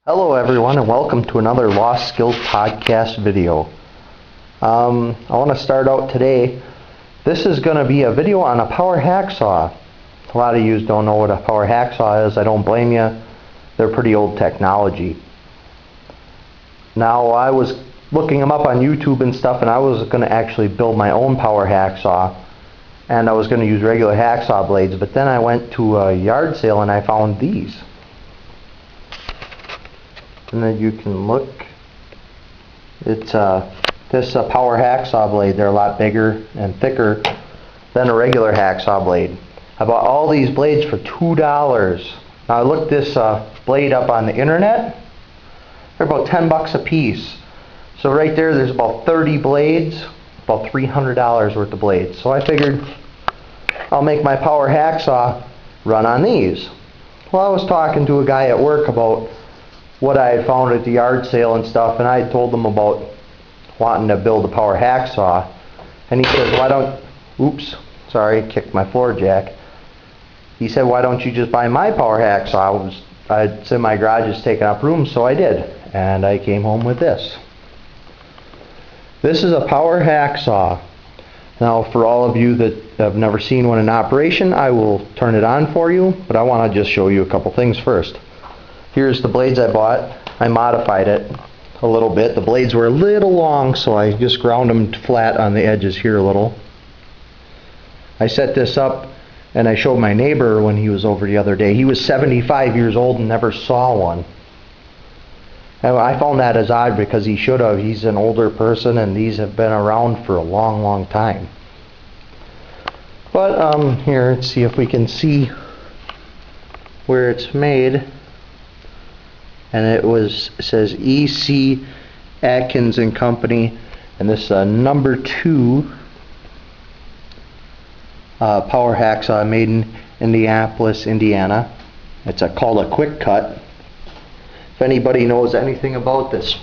Hello everyone and welcome to another Lost Skills podcast video. I want to start out today. This is going to be a video on a power hacksaw. A lot of you don't know what a power hacksaw is. I don't blame you. They're pretty old technology. Now I was looking them up on YouTube and stuff, and I was going to actually build my own power hacksaw, and I was going to use regular hacksaw blades, but then I went to a yard sale and I found these. And then you can look. It's this power hacksaw blade. They're a lot bigger and thicker than a regular hacksaw blade. I bought all these blades for $2. Now I looked this blade up on the internet. They're about $10 a piece. So right there's about 30 blades, about $300 worth of blades. So I figured I'll make my power hacksaw run on these. Well, I was talking to a guy at work about what I had found at the yard sale and stuff, and I had told them about wanting to build a power hacksaw, and he says, why don't, kicked my floor jack. He said, why don't you just buy my power hacksaw? I said my garage is taking up room, so I did, and I came home with this. This is a power hacksaw. Now for all of you that have never seen one in operation, I will turn it on for you, but I want to just show you a couple things first. Here's the blades I bought. I modified it a little bit. The blades were a little long, so I just ground them flat on the edges here a little. I set this up and I showed my neighbor when he was over the other day. He was 75 years old and never saw one. And I found that as odd because he should have. He's an older person and these have been around for a long, long time. But here, let's see if we can see where it's made. And it says E.C. Atkins and Company, and this is a number 2 power hacksaw made in Indianapolis, Indiana. It's called a kwik cut. If anybody knows anything about this,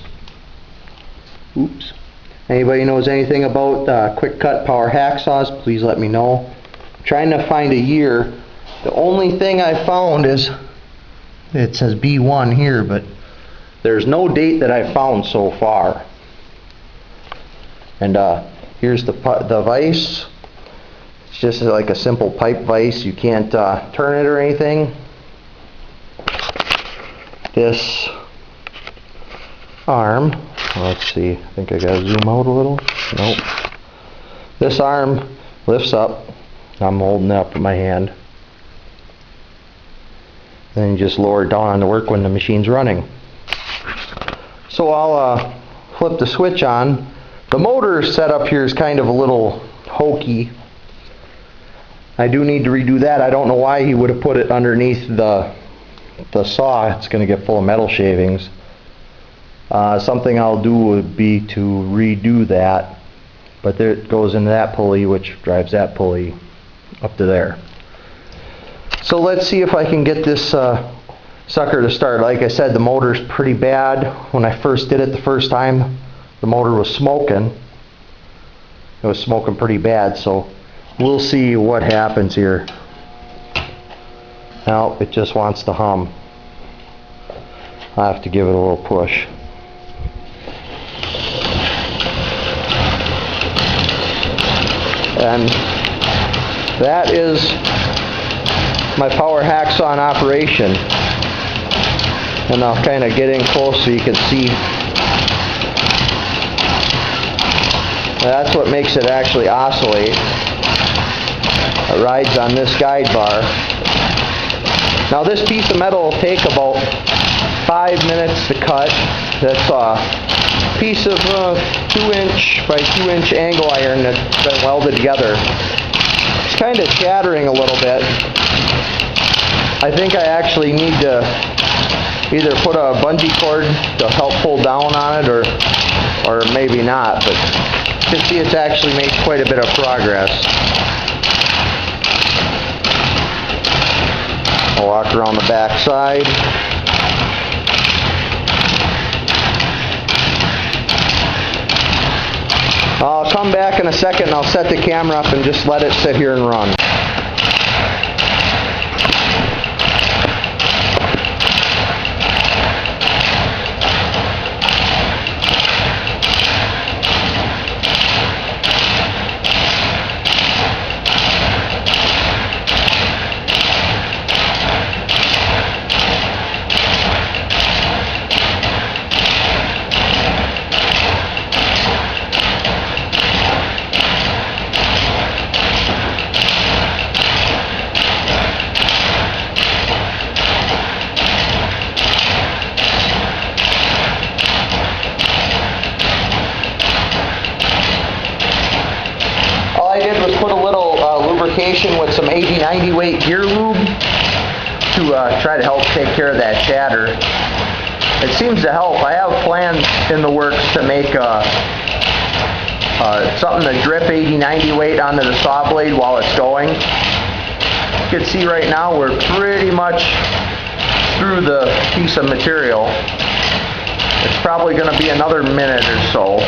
anybody knows anything about kwik cut power hacksaws, please let me know. I'm trying to find a year. The only thing I found is it says B1 here, but there's no date that I found so far. And here's the vise. It's just like a simple pipe vise. You can't turn it or anything. This arm, let's see, I think I gotta zoom out a little. Nope. This arm lifts up. I'm holding it up with my hand. Then you just lower it down on the work when the machine's running. So I'll flip the switch on. The motor setup here is kind of a little hokey. I do need to redo that. I don't know why he would have put it underneath the saw. It's going to get full of metal shavings. Something I'll do would be to redo that. But there it goes into that pulley, which drives that pulley up to there. So let's see if I can get this sucker to start. Like I said, the motor's pretty bad. When I first did it the first time, the motor was smoking. It was smoking pretty bad, so we'll see what happens here. Now it just wants to hum. I'll have to give it a little push. And that is my power hacksaw in operation. And I'll kind of get in close so you can see. That's what makes it actually oscillate. It rides on this guide bar. Now this piece of metal will take about 5 minutes to cut. That's a piece of 2-inch by 2-inch angle iron that's been welded together. It's kind of chattering a little bit. I think I actually need to either put a bungee cord to help pull down on it or maybe not, but you can see it's actually made quite a bit of progress. I'll walk around the back side. I'll come back in a second and I'll set the camera up and just let it sit here and run. combination with some 80-90 weight gear lube to try to help take care of that chatter. It seems to help. I have plans in the works to make something to drip 80-90 weight onto the saw blade while it's going. You can see right now we're pretty much through the piece of material. It's probably going to be another minute or so.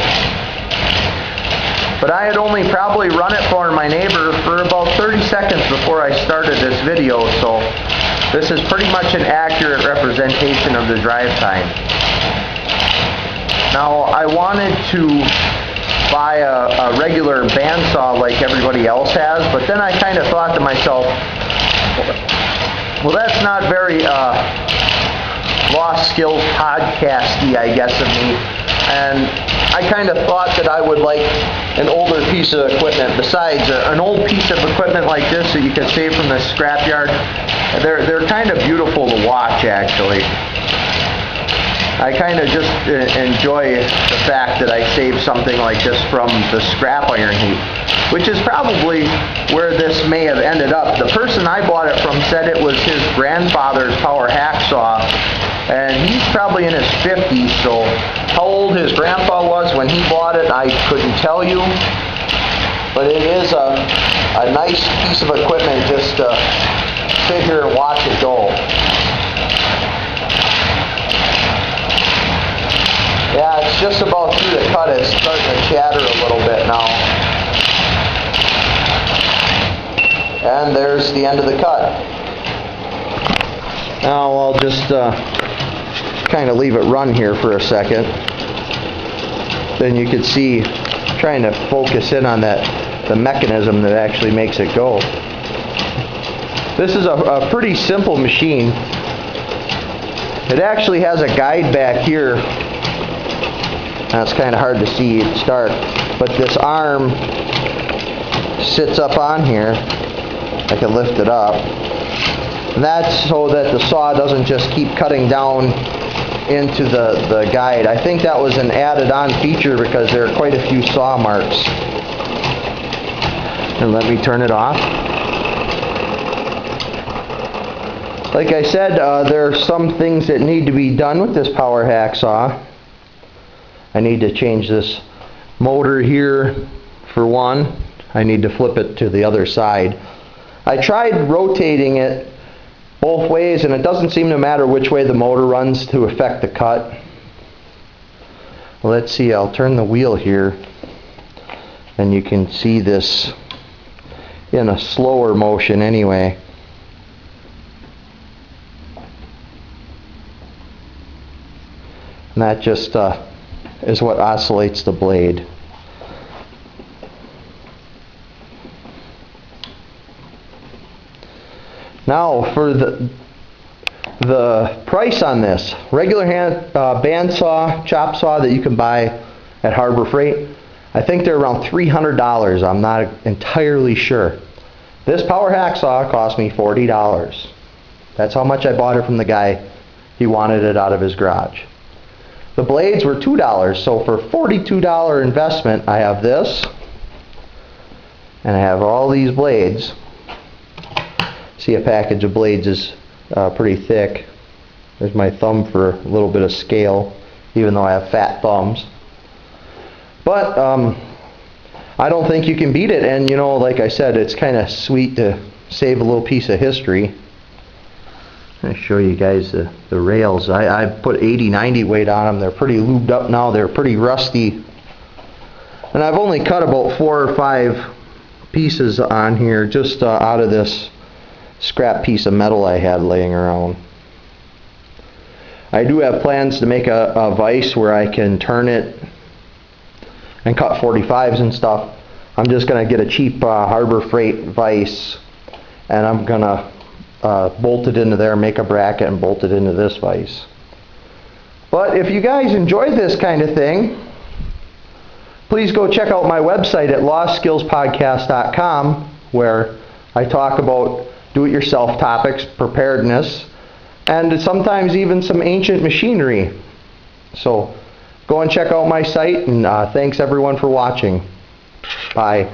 But I had only probably run it for my neighbor for about 30 seconds before I started this video, so this is pretty much an accurate representation of the drive time. Now, I wanted to buy a regular bandsaw like everybody else has, but then I kind of thought to myself, well, that's not very Lost Skills podcasty, I guess, of me. And I kind of thought that I would like an older piece of equipment. Besides, an old piece of equipment like this that you can save from the scrapyard, they're kind of beautiful to watch, actually. I kind of just enjoy the fact that I saved something like this from the scrap iron heap, which is probably where this may have ended up. The person I bought it from said it was his grandfather's power hacksaw, and he's probably in his 50s, so how old his grandpa was when he bought it, I couldn't tell you. But it is a nice piece of equipment just to sit here and watch it go. Yeah, it's just about through the cut. It's starting to chatter a little bit now. And there's the end of the cut. Now I'll just kind of leave it run here for a second. Then you can see, trying to focus in on the mechanism that actually makes it go. This is a pretty simple machine. It actually has a guide back here. Now it's kind of hard to see, it's dark, but this arm sits up on here. I can lift it up. And that's so that the saw doesn't just keep cutting down into the guide. I think that was an added on feature because there are quite a few saw marks. And let me turn it off. Like I said, there are some things that need to be done with this power hacksaw. I need to change this motor here for one. I need to flip it to the other side. I tried rotating it both ways, and it doesn't seem to matter which way the motor runs to affect the cut. Let's see, I'll turn the wheel here, and you can see this in a slower motion anyway. And that just is what oscillates the blade. Now for the price on this, regular bandsaw, chop saw that you can buy at Harbor Freight, I think they're around $300. I'm not entirely sure. This power hacksaw cost me $40. That's how much I bought it from the guy. He wanted it out of his garage. The blades were $2, so for $42 investment, I have this, and I have all these blades. See, a package of blades is pretty thick. There's my thumb for a little bit of scale, even though I have fat thumbs. But I don't think you can beat it, and you know, like I said, it's kind of sweet to save a little piece of history. I'll show you guys the rails. I put 80-90 weight on them. They're pretty lubed up now. They're pretty rusty. And I've only cut about 4 or 5 pieces on here just out of this scrap piece of metal I had laying around. I do have plans to make a vise where I can turn it and cut 45s and stuff. I'm just going to get a cheap Harbor Freight vise, and I'm going to bolt it into there, make a bracket, and bolt it into this vise. But if you guys enjoy this kind of thing, please go check out my website at lostskillspodcast.com, where I talk about do-it-yourself topics, preparedness, and sometimes even some ancient machinery. So go and check out my site, and thanks everyone for watching. Bye.